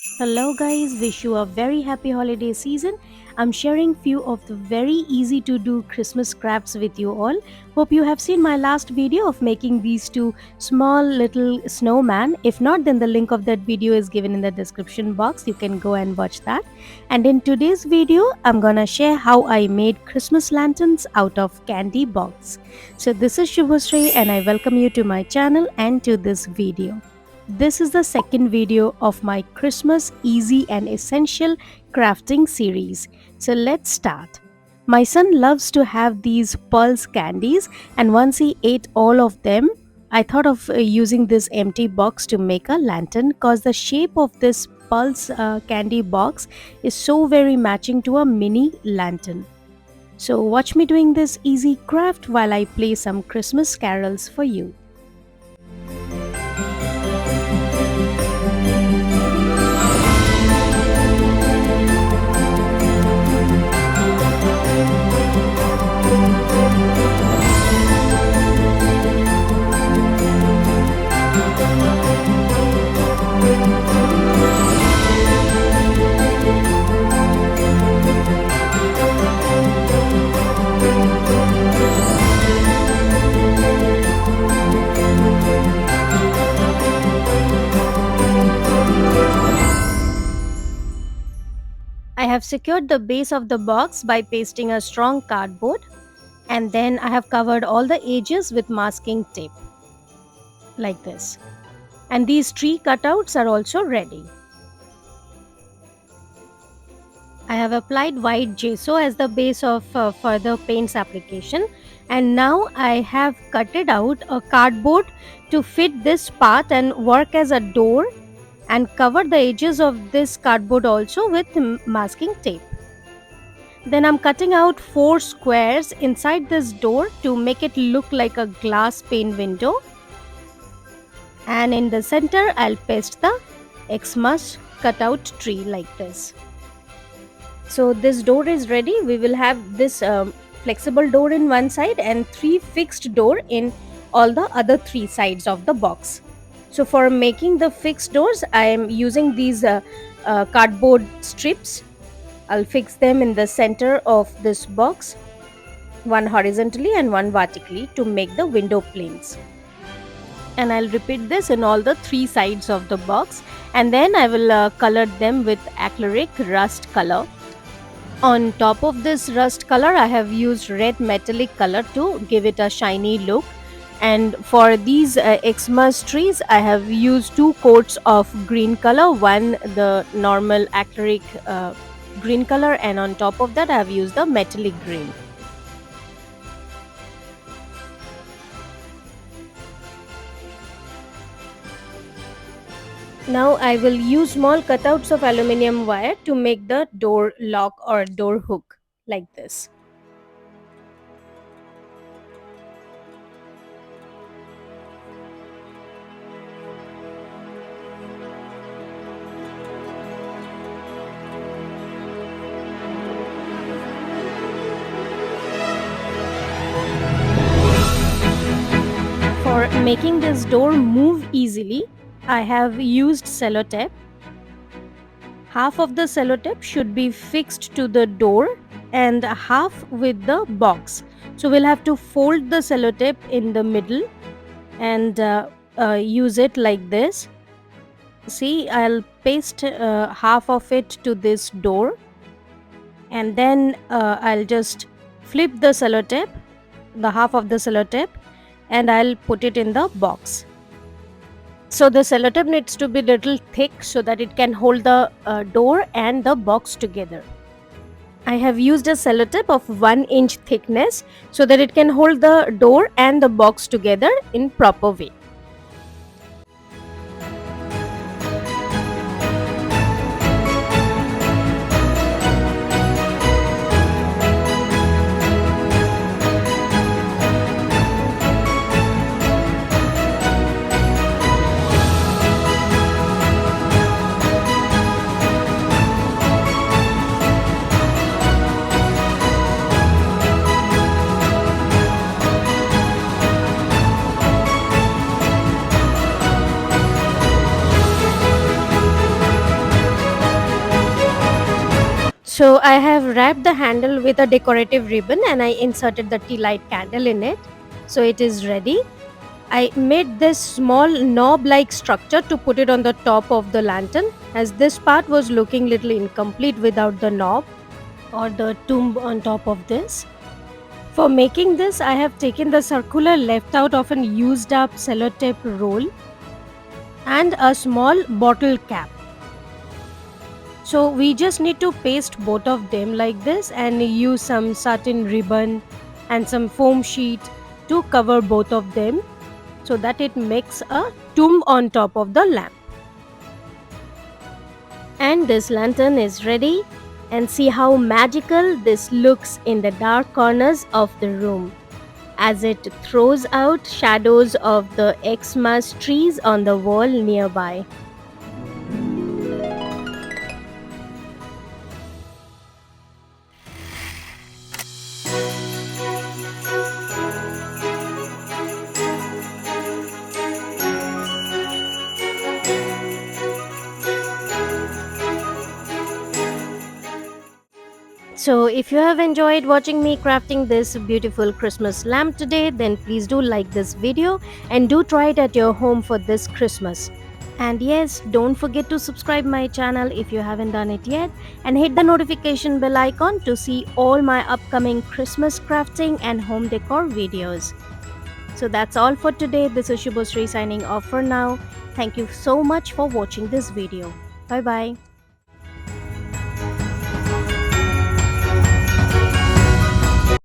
Hello guys, wish you a very happy holiday season. I'm sharing few of the very easy to do Christmas crafts with you all. Hope you have seen my last video of making these two small little snowman. If not, then the link of that video is given in the description box. You can go and watch that. And in today's video, I'm gonna share how I made Christmas lanterns out of candy box. So this is Subhasree and I welcome you to my channel and to this video. This is the second video of my Christmas easy and essential crafting series. So let's start. My son loves to have these pulse candies, and once he ate all of them, I thought of using this empty box to make a lantern because the shape of this pulse candy box is so very matching to a mini lantern. So watch me doing this easy craft while I play some Christmas carols for you. I have secured the base of the box by pasting a strong cardboard, and then I have covered all the edges with masking tape like this. And these tree cutouts are also ready. I have applied white gesso as the base of further paints application, and now I have cutted out a cardboard to fit this path and work as a door, and cover the edges of this cardboard also with masking tape. Then I'm cutting out 4 squares inside this door to make it look like a glass pane window, and in the center I'll paste the Xmas cutout tree like this. So this door is ready. We will have this flexible door in one side and 3 fixed door in all the other 3 sides of the box. So for making the fixed doors, I am using these cardboard strips. I'll fix them in the center of this box, one horizontally and one vertically, to make the window planes. And I'll repeat this in all the 3 sides of the box, and then I will color them with acrylic rust color. On top of this rust color, I have used red metallic color to give it a shiny look. And for these Xmas trees, I have used 2 coats of green color, one the normal acrylic green color, and on top of that I have used the metallic green. Now I will use small cutouts of aluminium wire to make the door lock or door hook like this. For making this door move easily, I have used sellotape. Half of the sellotape should be fixed to the door and half with the box. So we'll have to fold the sellotape in the middle and use it like this. See, I'll paste half of it to this door, and then I'll just flip the sellotape, the half of the sellotape, and I'll put it in the box. So the sellotape needs to be little thick so that it can hold the door and the box together. I have used a sellotape of 1 inch thickness so that it can hold the door and the box together in proper way. So I have wrapped the handle with a decorative ribbon and I inserted the tea light candle in it. So it is ready. I made this small knob like structure to put it on the top of the lantern, as this part was looking little incomplete without the knob or the tomb on top of this. For making this, I have taken the circular left out of an used up sellotape roll and a small bottle cap. So we just need to paste both of them like this and use some satin ribbon and some foam sheet to cover both of them so that it makes a tomb on top of the lamp. And this lantern is ready, and see how magical this looks in the dark corners of the room as it throws out shadows of the Xmas trees on the wall nearby. So if you have enjoyed watching me crafting this beautiful Christmas lamp today, then please do like this video and do try it at your home for this Christmas. And yes, don't forget to subscribe my channel if you haven't done it yet, and hit the notification bell icon to see all my upcoming Christmas crafting and home decor videos. So that's all for today. This is Subhasree signing off for now. Thank you so much for watching this video. Bye bye.